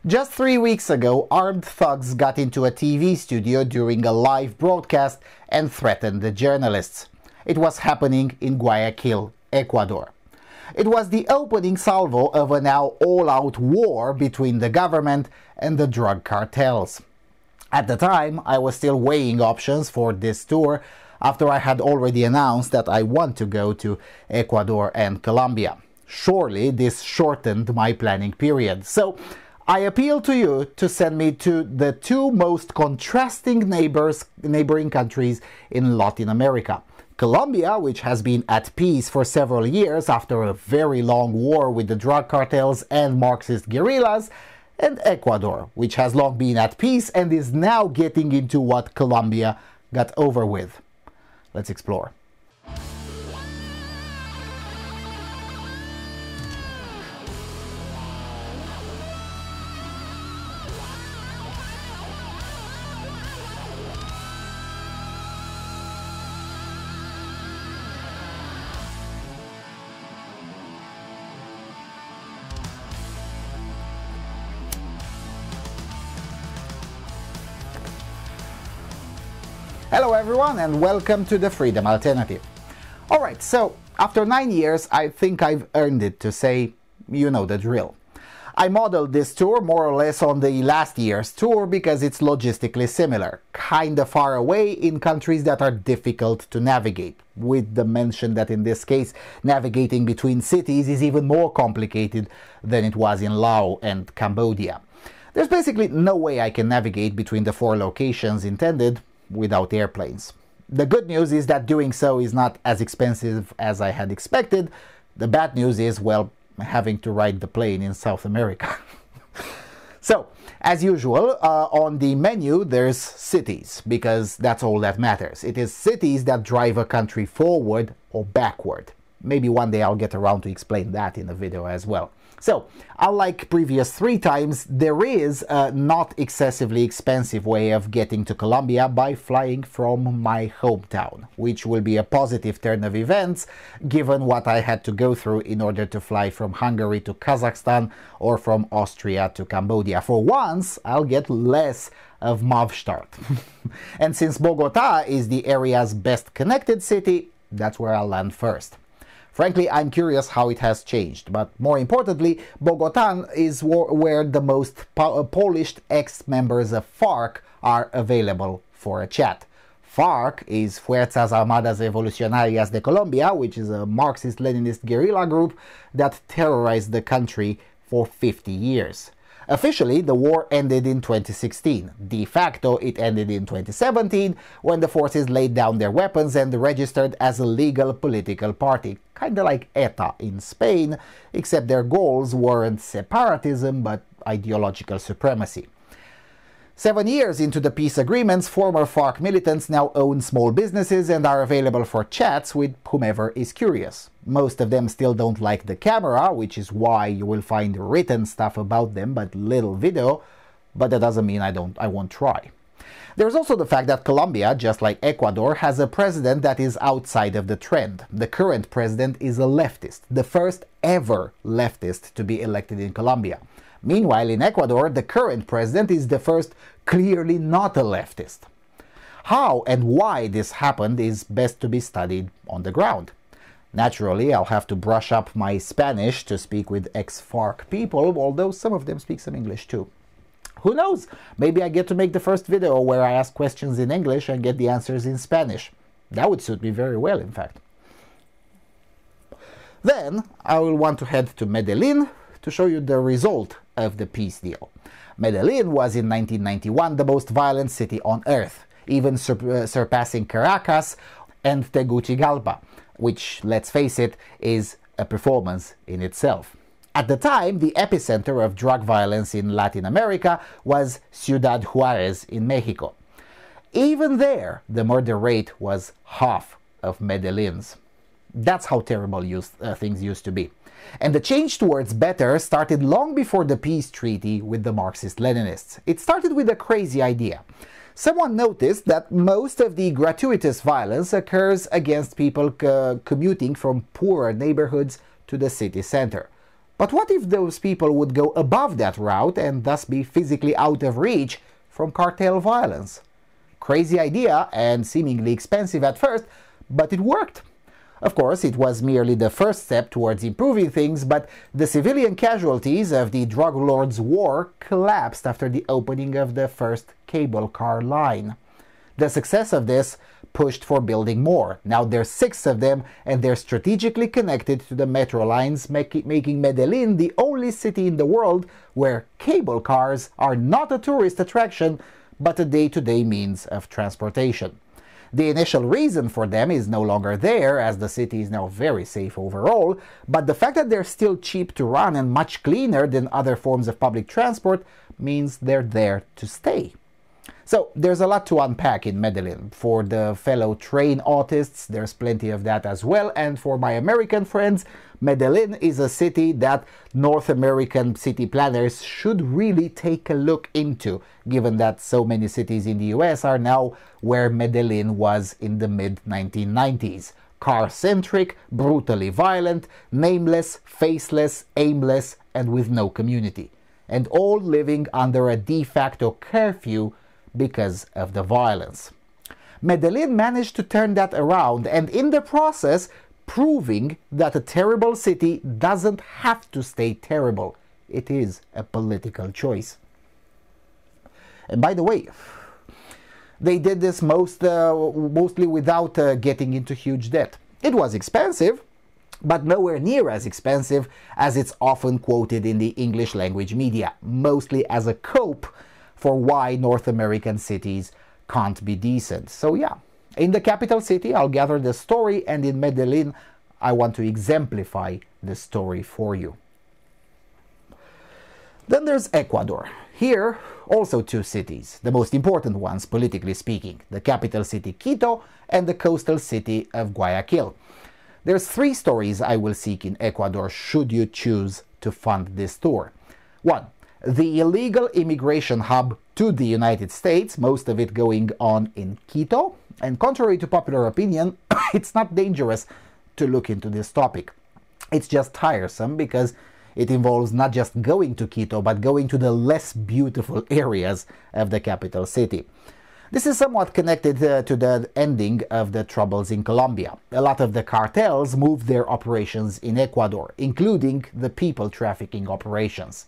Just 3 weeks ago, armed thugs got into a TV studio during a live broadcast and threatened the journalists. It was happening in Guayaquil, Ecuador. It was the opening salvo of a now all-out war between the government and the drug cartels. At the time, I was still weighing options for this tour after I had already announced that I want to go to Ecuador and Colombia. Surely this shortened my planning period. So I appeal to you to send me to the two most contrasting neighboring countries in Latin America. Colombia, which has been at peace for several years after a very long war with the drug cartels and Marxist guerrillas, and Ecuador, which has long been at peace and is now getting into what Colombia got over with. Let's explore. Hello everyone and welcome to the Freedom Alternative. Alright, so after 9 years I think I've earned it to say, you know the drill. I modeled this tour more or less on the last year's tour because it's logistically similar, kinda far away in countries that are difficult to navigate, with the mention that in this case navigating between cities is even more complicated than it was in Laos and Cambodia. There's basically no way I can navigate between the 4 locations intended without airplanes. The good news is that doing so is not as expensive as I had expected. The bad news is, well, having to ride the plane in South America. So, as usual, on the menu there's cities, because that's all that matters. It is cities that drive a country forward or backward. Maybe one day I'll get around to explain that in a video as well. So, unlike previous 3 times, there is a not excessively expensive way of getting to Colombia by flying from my hometown, which will be a positive turn of events given what I had to go through in order to fly from Hungary to Kazakhstan or from Austria to Cambodia. For once, I'll get less of Mavstart. And since Bogota is the area's best connected city, that's where I'll land first. Frankly, I'm curious how it has changed, but more importantly, Bogotá is where the most polished ex-members of FARC are available for a chat. FARC is Fuerzas Armadas Revolucionarias de Colombia, which is a Marxist-Leninist guerrilla group that terrorized the country for 50 years. Officially, the war ended in 2016. De facto, it ended in 2017, when the forces laid down their weapons and registered as a legal political party, kinda like ETA in Spain, except their goals weren't separatism, but ideological supremacy. 7 years into the peace agreements, former FARC militants now own small businesses and are available for chats with whomever is curious. Most of them still don't like the camera, which is why you will find written stuff about them but little video, but that doesn't mean I won't try. There's also the fact that Colombia, just like Ecuador, has a president that is outside of the trend. The current president is a leftist, the first ever leftist to be elected in Colombia. Meanwhile, in Ecuador, the current president is the first clearly not a leftist. How and why this happened is best to be studied on the ground. Naturally, I'll have to brush up my Spanish to speak with ex-FARC people, although some of them speak some English too. Who knows? Maybe I get to make the first video where I ask questions in English and get the answers in Spanish. That would suit me very well, in fact. Then, I will want to head to Medellin to show you the result of the peace deal. Medellin was in 1991 the most violent city on earth, even surpassing Caracas and Tegucigalpa, which, let's face it, is a performance in itself. At the time, the epicenter of drug violence in Latin America was Ciudad Juárez in Mexico. Even there, the murder rate was half of Medellin's. That's how terrible things used to be. And the change towards better started long before the peace treaty with the Marxist-Leninists. It started with a crazy idea. Someone noticed that most of the gratuitous violence occurs against people commuting from poorer neighborhoods to the city center. But what if those people would go above that route and thus be physically out of reach from cartel violence? Crazy idea and seemingly expensive at first, but it worked. Of course, it was merely the first step towards improving things, but the civilian casualties of the drug lords' war collapsed after the opening of the first cable car line. The success of this pushed for building more. Now there's 6 of them, and they're strategically connected to the metro lines, making Medellin the only city in the world where cable cars are not a tourist attraction, but a day-to-day means of transportation. The initial reason for them is no longer there, as the city is now very safe overall, but the fact that they're still cheap to run and much cleaner than other forms of public transport means they're there to stay. So there's a lot to unpack in Medellin. For the fellow train autists, there's plenty of that as well, and for my American friends, Medellin is a city that North American city planners should really take a look into, given that so many cities in the US are now where Medellin was in the mid-1990s. Car-centric, brutally violent, nameless, faceless, aimless, and with no community. And all living under a de facto curfew because of the violence. Medellin managed to turn that around, and in the process proving that a terrible city doesn't have to stay terrible. It is a political choice. And by the way, they did this mostly without getting into huge debt. It was expensive, but nowhere near as expensive as it's often quoted in the English language media, mostly as a cope for why North American cities can't be decent. So yeah, in the capital city I'll gather the story, and in Medellin I want to exemplify the story for you. Then there's Ecuador. Here, also 2 cities, the most important ones politically speaking, the capital city Quito and the coastal city of Guayaquil. There's 3 stories I will seek in Ecuador should you choose to fund this tour. 1. The illegal immigration hub to the United States, most of it going on in Quito, and contrary to popular opinion, it's not dangerous to look into this topic. It's just tiresome because it involves not just going to Quito, but going to the less beautiful areas of the capital city. This is somewhat connected to the ending of the troubles in Colombia. A lot of the cartels moved their operations in Ecuador, including the people trafficking operations.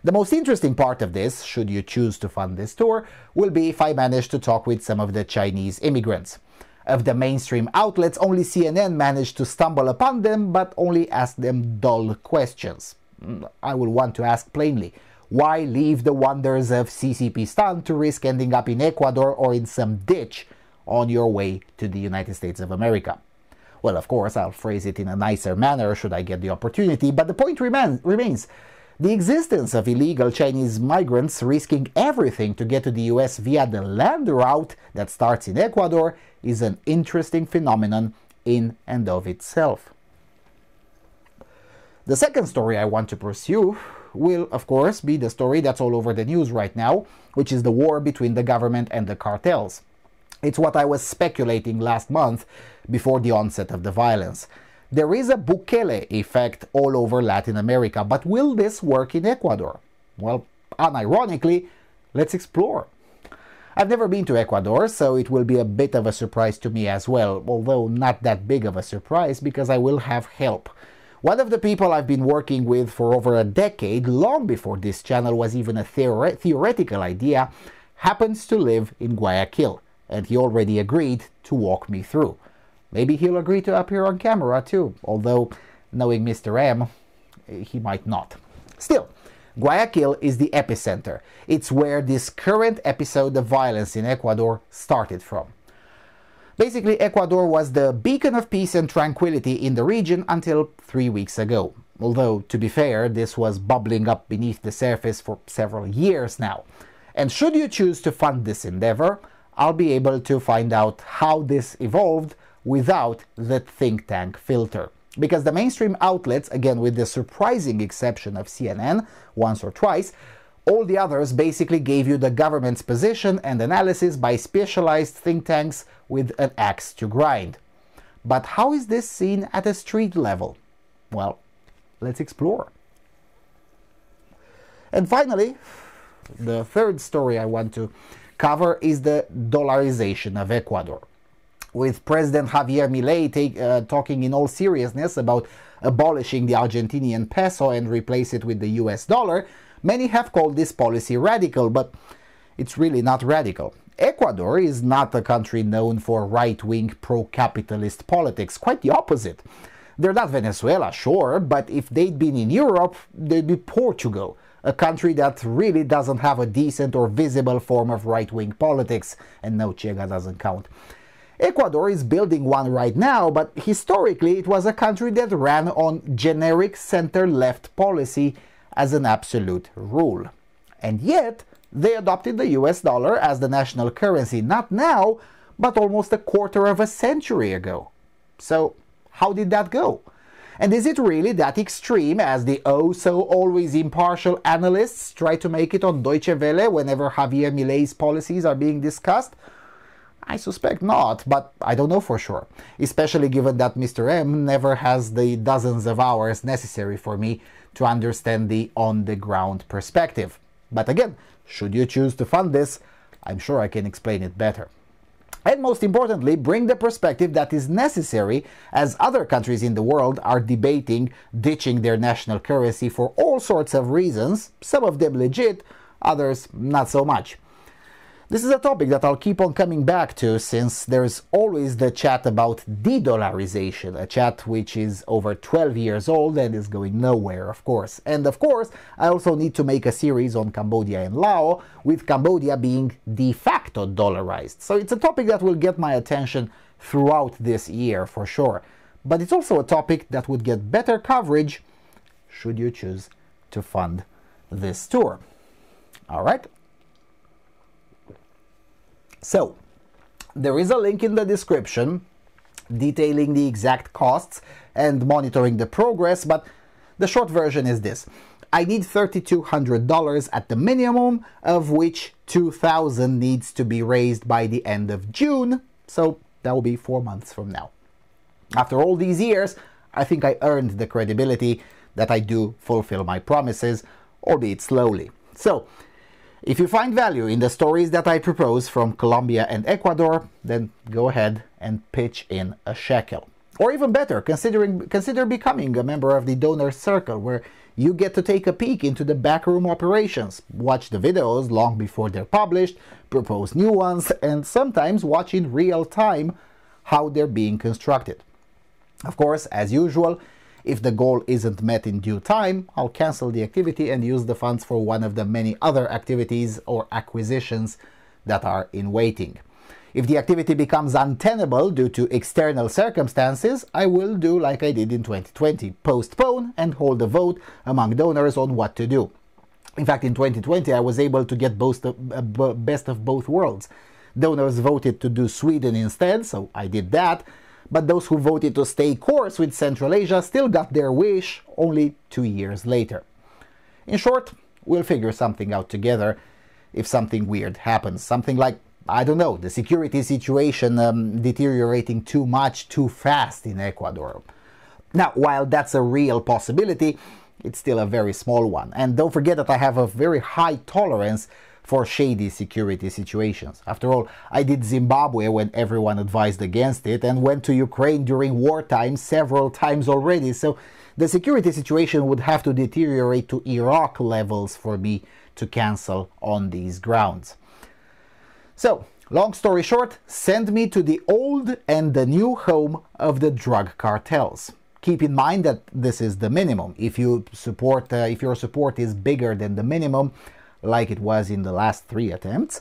The most interesting part of this, should you choose to fund this tour, will be if I manage to talk with some of the Chinese immigrants. Of the mainstream outlets, only CNN managed to stumble upon them, but only ask them dull questions. I will want to ask plainly, why leave the wonders of CCP to risk ending up in Ecuador or in some ditch on your way to the United States of America? Well, of course, I'll phrase it in a nicer manner should I get the opportunity, but the point remains. The existence of illegal Chinese migrants risking everything to get to the US via the land route that starts in Ecuador is an interesting phenomenon in and of itself. The second story I want to pursue will, of course, be the story that's all over the news right now, which is the war between the government and the cartels. It's what I was speculating last month before the onset of the violence. There is a Bukele effect all over Latin America, but will this work in Ecuador? Well, unironically, let's explore. I've never been to Ecuador, so it will be a bit of a surprise to me as well, although not that big of a surprise because I will have help. One of the people I've been working with for over a decade, long before this channel was even a theoretical idea, happens to live in Guayaquil, and he already agreed to walk me through. Maybe he'll agree to appear on camera too, although, knowing Mr. M, he might not. Still, Guayaquil is the epicenter. It's where this current episode of violence in Ecuador started from. Basically, Ecuador was the beacon of peace and tranquility in the region until 3 weeks ago. Although, to be fair, this was bubbling up beneath the surface for several years now. And should you choose to fund this endeavor, I'll be able to find out how this evolved without the think tank filter. Because the mainstream outlets, again with the surprising exception of CNN, once or twice, all the others basically gave you the government's position and analysis by specialized think tanks with an axe to grind. But how is this seen at a street level? Well, let's explore. And finally, the third story I want to cover is the dollarization of Ecuador. With President Javier Milei talking in all seriousness about abolishing the Argentinian peso and replace it with the US dollar, many have called this policy radical, but it's really not radical. Ecuador is not a country known for right-wing pro-capitalist politics, quite the opposite. They're not Venezuela, sure, but if they'd been in Europe, they'd be Portugal, a country that really doesn't have a decent or visible form of right-wing politics, and no, Chega doesn't count. Ecuador is building one right now, but historically it was a country that ran on generic center-left policy as an absolute rule. And yet, they adopted the US dollar as the national currency, not now, but almost a quarter of a century ago. So, how did that go? And is it really that extreme as the oh-so-always impartial analysts try to make it on Deutsche Welle whenever Javier Milei's policies are being discussed? I suspect not, but I don't know for sure, especially given that Mr. M never has the dozens of hours necessary for me to understand the on-the-ground perspective. But again, should you choose to fund this, I'm sure I can explain it better. And most importantly, bring the perspective that is necessary as other countries in the world are debating ditching their national currency for all sorts of reasons, some of them legit, others not so much. This is a topic that I'll keep on coming back to, since there's always the chat about de-dollarization, a chat which is over 12 years old and is going nowhere, of course. And of course, I also need to make a series on Cambodia and Laos, with Cambodia being de facto dollarized. So it's a topic that will get my attention throughout this year for sure. But it's also a topic that would get better coverage should you choose to fund this tour. All right? So, there is a link in the description detailing the exact costs and monitoring the progress, but the short version is this. I need $3,200 at the minimum, of which $2,000 needs to be raised by the end of June, so that will be 4 months from now. After all these years, I think I earned the credibility that I do fulfill my promises, albeit slowly. So, if you find value in the stories that I propose from Colombia and Ecuador, then go ahead and pitch in a shekel. Or even better, consider becoming a member of the donor circle, where you get to take a peek into the backroom operations, watch the videos long before they're published, propose new ones, and sometimes watch in real time how they're being constructed. Of course, as usual, if the goal isn't met in due time, I'll cancel the activity and use the funds for one of the many other activities or acquisitions that are in waiting. If the activity becomes untenable due to external circumstances, I will do like I did in 2020, postpone and hold a vote among donors on what to do. In fact, in 2020, I was able to get best of both worlds. Donors voted to do Sweden instead, so I did that. But those who voted to stay course with Central Asia still got their wish only 2 years later. In short, we'll figure something out together if something weird happens. Something like, I don't know, the security situation deteriorating too much too fast in Ecuador. Now, while that's a real possibility, it's still a very small one. And don't forget that I have a very high tolerance for shady security situations. After all, I did Zimbabwe when everyone advised against it, and went to Ukraine during wartime several times already, so the security situation would have to deteriorate to Iraq levels for me to cancel on these grounds. So, long story short, send me to the old and the new home of the drug cartels. Keep in mind that this is the minimum. If your support is bigger than the minimum, like it was in the last 3 attempts,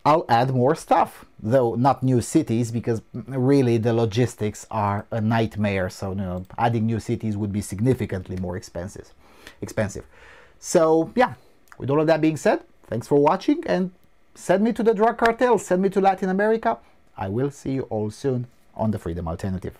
I'll add more stuff, though not new cities, because really the logistics are a nightmare, so adding new cities would be significantly more expensive. So yeah, with all of that being said, thanks for watching, and send me to the drug cartels, send me to Latin America. I will see you all soon on the Freedom Alternative.